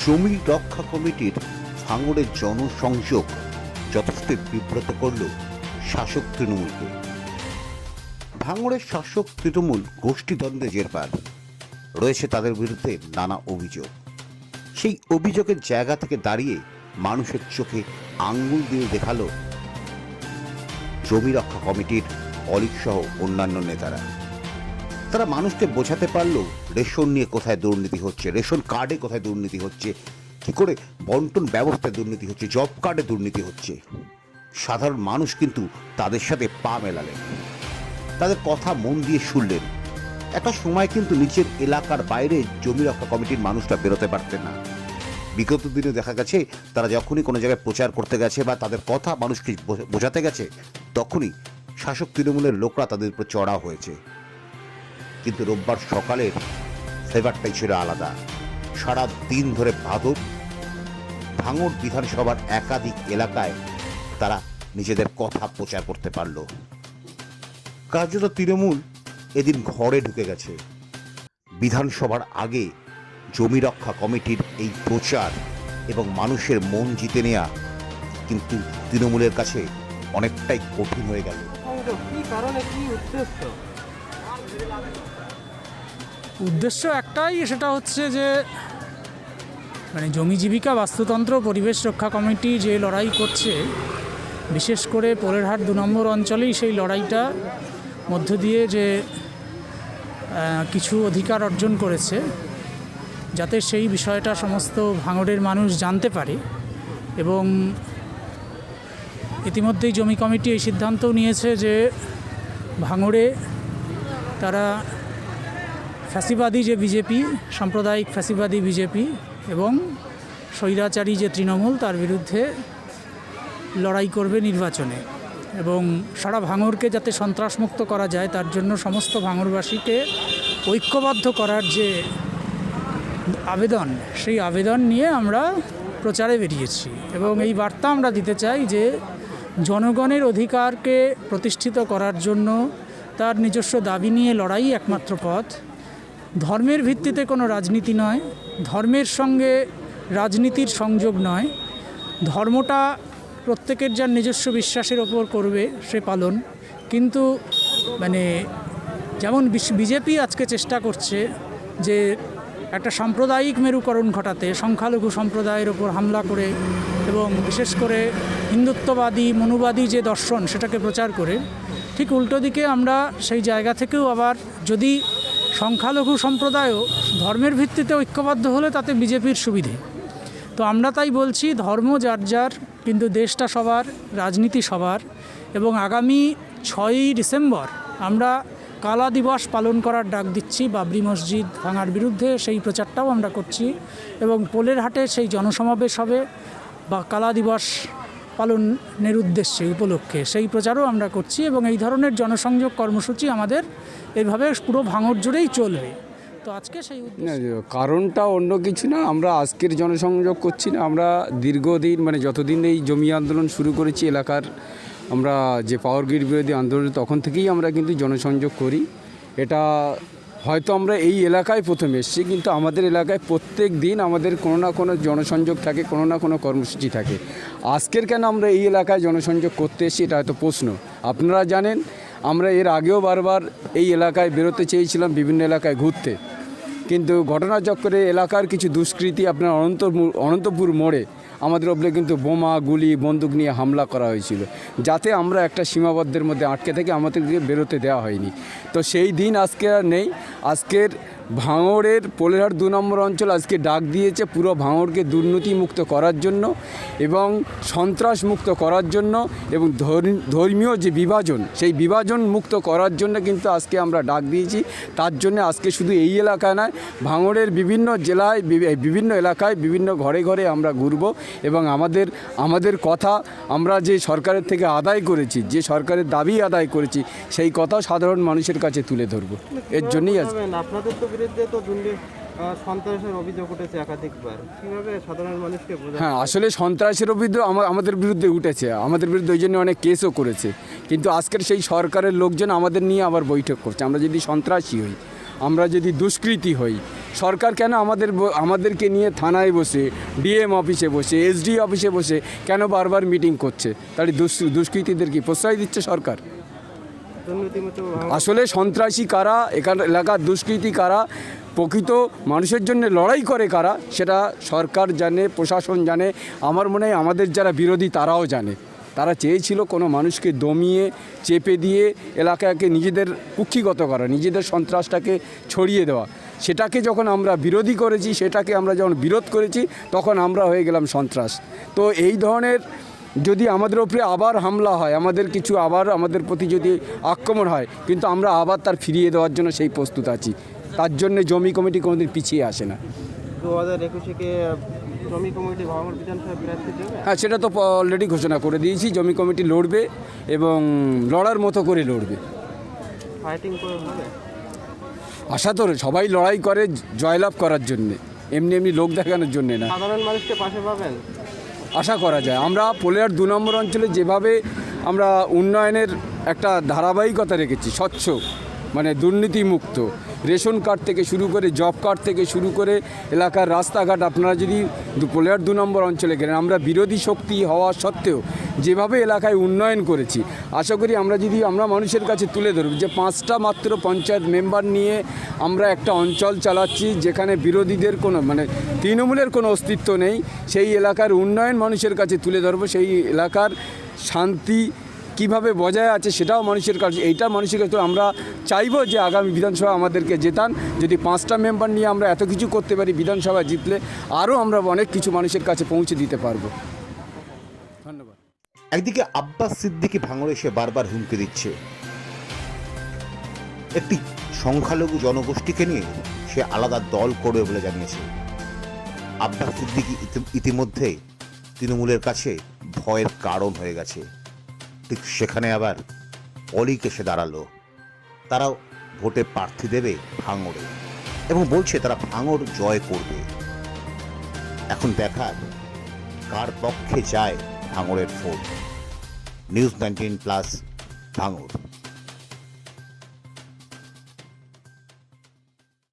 জমি রক্ষা কমিটির ভাঙড়ের জনসংযোগ যথেষ্ট বিব্রত করল শাসক তৃণমূলকে। ভাঙড়ের শাসক তৃণমূল গোষ্ঠীদ্বন্দ্বে জেরবার রয়েছে তাদের বিরুদ্ধে নানা অভিযোগ। সেই অভিযোগের জায়গা থেকে দাঁড়িয়ে মানুষের চোখে আঙ্গুল দিয়ে দেখালো জমি রক্ষা কমিটির অলিক সহ অন্যান্য নেতারা। তারা মানুষকে বোঝাতে পারলো রেশন নিয়ে কোথায় দুর্নীতি হচ্ছে, রেশন কার্ডে কোথায় দুর্নীতি হচ্ছে, কি করে বন্টন ব্যবস্থায় দুর্নীতি হচ্ছে, জব কার্ডে দুর্নীতি হচ্ছে। সাধারণ মানুষ কিন্তু তাদের সাথে পা মেলালেন, তাদের কথা মন দিয়ে শুনলেন। একটা সময় কিন্তু নিচের এলাকার বাইরে জমি রক্ষা কমিটির মানুষরা বেরোতে পারতেন না। বিগত দিনে দেখা গেছে তারা যখনই কোনো জায়গায় প্রচার করতে গেছে বা তাদের কথা মানুষকে বোঝাতে গেছে, তখনই শাসক তৃণমূলের লোকরা তাদের উপর চড়া হয়েছে। কিন্তু রোববার সকালের ফ্লেভারটাই ছিল আলাদা। সারা দিন ধরে ভাঙড় বিধানসভার একাধিক এলাকায় তারা নিজেদের কথা প্রচার করতে পারল। কার্যত তৃণমূল এদিন ঘরে ঢুকে গেছে। বিধানসভার আগে জমি রক্ষা কমিটির এই প্রচার এবং মানুষের মন জিতে নেওয়া কিন্তু তৃণমূলের কাছে অনেকটাই কঠিন হয়ে গেল। উদ্দেশ্য একটাই, সেটা হচ্ছে যে জমি জীবিকা বাস্তুতন্ত্র পরিবেশ রক্ষা কমিটি যে লড়াই করছে, বিশেষ করে পোলেরহাট 2 নম্বর অঞ্চলেই সেই লড়াইটা মধ্য দিয়ে যে কিছু অধিকার অর্জন করেছে, যাতে সেই বিষয়টা সমস্ত ভাঙড়ের মানুষ জানতে পারে। এবং ইতিমধ্যেই জমি কমিটি এই সিদ্ধান্তও নিয়েছে যে ভাঙড়ে তারা ফ্যাসিবাদী যে বিজেপি, সাম্প্রদায়িক ফ্যাসিবাদী বিজেপি এবং স্বৈরাচারী যে তৃণমূল, তার বিরুদ্ধে লড়াই করবে নির্বাচনে। এবং সারা ভাঙড়কে যাতে সন্ত্রাসমুক্ত করা যায়, তার জন্য সমস্ত ভাঙড়বাসীকে ঐক্যবদ্ধ করার যে আবেদন, সেই আবেদন নিয়ে আমরা প্রচারে বেরিয়েছি। এবং এই বার্তা আমরা দিতে চাই যে জনগণের অধিকারকে প্রতিষ্ঠিত করার জন্য তার নিজস্ব দাবি নিয়ে লড়াই একমাত্র পথ। ধর্মের ভিত্তিতে কোনো রাজনীতি নয়, ধর্মের সঙ্গে রাজনীতির সংযোগ নয়। ধর্মটা প্রত্যেকের যার নিজস্ব বিশ্বাসের ওপর করবে সে পালন। কিন্তু যেমন বিজেপি আজকে চেষ্টা করছে যে একটা সাম্প্রদায়িক মেরুকরণ ঘটাতে, সংখ্যালঘু সম্প্রদায়ের ওপর হামলা করে এবং বিশেষ করে হিন্দুত্ববাদী মনুবাদী যে দর্শন সেটাকে প্রচার করে, ঠিক উল্টো দিকে আমরা সেই জায়গা থেকেও আবার যদি সংখ্যালঘু সম্প্রদায়ও ধর্মের ভিত্তিতে ঐক্যবদ্ধ হলে তাতে বিজেপির সুবিধে। তো আমরা তাই বলছি, ধর্ম যার যার, কিন্তু দেশটা সবার, রাজনীতি সবার। এবং আগামী 6ই ডিসেম্বর আমরা কালা দিবস পালন করার ডাক দিচ্ছি বাবরি মসজিদ ভাঙার বিরুদ্ধে। সেই প্রচারটাও আমরা করছি এবং পোলেরহাটে সেই জনসমাবেশ হবে বা কালা দিবস পালনের উদ্দেশ্যে উপলক্ষে, সেই প্রচারও আমরা করছি। এবং এই ধরনের জনসংযোগ কর্মসূচি আমাদের এইভাবে পুরো ভাঙড় জুড়েই চলবে। তো আজকে সেই কারণটা অন্য কিছু না, আমরা আজকের জনসংযোগ করছি না, আমরা দীর্ঘদিন যতদিন এই জমি আন্দোলন শুরু করেছি এলাকার, আমরা যে পাওয়ার গ্রিড বিরোধী আন্দোলন, তখন থেকেই আমরা কিন্তু জনসংযোগ করি। এটা হয়তো আমরা এই এলাকায় প্রথম এসেছি, কিন্তু আমাদের এলাকায় প্রত্যেক দিন আমাদের কোনো না কোনো জনসংযোগ থাকে, কোনো না কোনো কর্মসূচি থাকে। আজকের কেন আমরা এই এলাকায় জনসংযোগ করতে এসেছি, এটা হয়তো প্রশ্ন। আপনারা জানেন আমরা এর আগেও বারবার এই এলাকায় বেরোতে চেয়েছিলাম, বিভিন্ন এলাকায় ঘুরতে, কিন্তু ঘটনাচক্রে এলাকার কিছু দুষ্কৃতী আপনার অনন্তপুর মোড়ে আমাদের ওপরে কিন্তু বোমা গুলি বন্দুক নিয়ে হামলা করা হয়েছিল, যাতে আমরা একটা সীমাবদ্ধের মধ্যে আটকে থেকে আমাদেরকে বেরোতে দেওয়া হয়নি। তো সেই দিন আজকে আর নেই। আজকের ভাঙড়ের পোলেরহাট 2 নম্বর অঞ্চল আজকে ডাক দিয়েছে পুরো ভাঙড়কে দুর্নীতিমুক্ত করার জন্য এবং সন্ত্রাস মুক্ত করার জন্য এবং ধর্মীয় যে বিভাজন, সেই বিভাজন মুক্ত করার জন্য কিন্তু আজকে আমরা ডাক দিয়েছি। তার জন্য আজকে শুধু এই এলাকায় নয়, ভাঙড়ের বিভিন্ন জেলায়, বিভিন্ন এলাকায়, বিভিন্ন ঘরে ঘরে আমরা ঘুরব এবং আমাদের কথা আমরা যে সরকারের থেকে আদায় করেছি, যে সরকারের দাবি আদায় করেছি, সেই কথা সাধারণ মানুষের কাছে তুলে ধরব। এর জন্যই আপনাদের বিরুদ্ধে তো সন্ত্রাসের অভিযোগ উঠেছে একাধিকবার, কিভাবে সাধারণ মানুষকে বোঝাবেন? হ্যাঁ, আসলে সন্ত্রাসের অভিযোগ আমাদের বিরুদ্ধে উঠেছে, আমাদের বিরুদ্ধে ওই জন্য অনেক কেসও করেছে। কিন্তু আজকের সেই সরকারের লোকজন আমাদের নিয়ে আবার বৈঠক করছে। আমরা যদি সন্ত্রাসী হই, আমরা যদি দুষ্কৃতী হই, সরকার কেন আমাদেরকে নিয়ে থানায় বসে, ডিএম অফিসে বসে, এসডি অফিসে বসে কেন বারবার মিটিং করছে? তাহলে দুষ্কৃতীদের কি প্রশ্রয় দিচ্ছে সরকার? দুর্নীতিমুক্ত আসলে সন্ত্রাসী কারা, এখান এলাকার দুষ্কৃতী কারা, প্রকৃত মানুষের জন্য লড়াই করে কারা, সেটা সরকার জানে, প্রশাসন জানে, আমার মনে হয় আমাদের যারা বিরোধী তারাও জানে। তারা চেয়েছিল কোনো মানুষকে দমিয়ে চেপে দিয়ে এলাকাকে নিজেদের কুক্ষিগত করা, নিজেদের সন্ত্রাসটাকে ছড়িয়ে দেওয়া। সেটাকে যখন আমরা বিরোধী করেছি, সেটাকে আমরা যখন বিরোধ করেছি, তখন আমরা হয়ে গেলাম সন্ত্রাস। তো এই ধরনের যদি আমাদের উপরে আবার হামলা হয়, আমাদের প্রতি যদি আক্রমণ হয়, কিন্তু আমরা আবার তার ফিরিয়ে দেওয়ার জন্য সেই প্রস্তুত আছি। তার জন্য জমি কমিটি কোনোদিন পিছিয়ে আসে না। 2021-এ জমি কমিটি ভাঙড় বিধানসভা প্রার্থী দেবে? হ্যাঁ, সেটা তো অলরেডি ঘোষণা করে দিয়েছি। জমি কমিটি লড়বে এবং লড়ার মতো করে লড়বে। ফাইটিং করে হবে? আশা তো সবাই লড়াই করে জয়লাভ করার জন্যে, এমনি লোক দেখানোর জন্যে না। সাধারণ মানুষকে পাশে পাবেন? আশা করা যায়। আমরা পোলেয়ার 2 নম্বর অঞ্চলে যেভাবে আমরা উন্নয়নের একটা ধারাবাহিকতা রেখেছি, স্বচ্ছ মানে দুর্নীতিমুক্ত, রেশন কার্ড থেকে শুরু করে জব কার্ড থেকে শুরু করে এলাকার রাস্তাঘাট, আপনারা যদি পোলেয়ার 2 নম্বর অঞ্চলে গেলেন, আমরা বিরোধী শক্তি হওয়া সত্ত্বেও যেভাবে এলাকায় উন্নয়ন করেছি, আশা করি আমরা মানুষের কাছে তুলে ধরব যে 5টা মাত্র পঞ্চায়েত মেম্বার নিয়ে আমরা একটা অঞ্চল চালাচ্ছি যেখানে বিরোধীদের কোনো তৃণমূলের কোনো অস্তিত্ব নেই। সেই এলাকার উন্নয়ন মানুষের কাছে তুলে ধরব, সেই এলাকার শান্তি কিভাবে বজায় আছে সেটাও মানুষের কাছে, এইটা মানুষের কাছে আমরা চাইবো যে আগামী বিধানসভা আমাদেরকে জেতান। যদি 5টা মেম্বার নিয়ে আমরা এত কিছু করতে পারি, বিধানসভা জিতলে আরও আমরা অনেক কিছু মানুষের কাছে পৌঁছে দিতে পারবো। ধন্যবাদ। একদিকে আব্বাস সিদ্দিকী ভাঙড়ে এসে বারবার হুমকি দিচ্ছে, একটি সংখ্যালঘু জনগোষ্ঠীকে নিয়ে সে আলাদা দল করবে বলে জানিয়েছে। আব্বাস সিদ্দিকী ইতিমধ্যে তৃণমূলের কাছে ভয়ের কারণ হয়ে গেছে। ঠিক সেখানে আবার অলিক এসে দাঁড়ালো। তারাও ভোটে প্রার্থী দেবে ভাঙড়ে এবং বলছে তারা ভাঙড় জয় করবে। এখন দেখার কার পক্ষে যায় ভাঙড়ের ভোট। নিউজ 19+ ভাঙড়।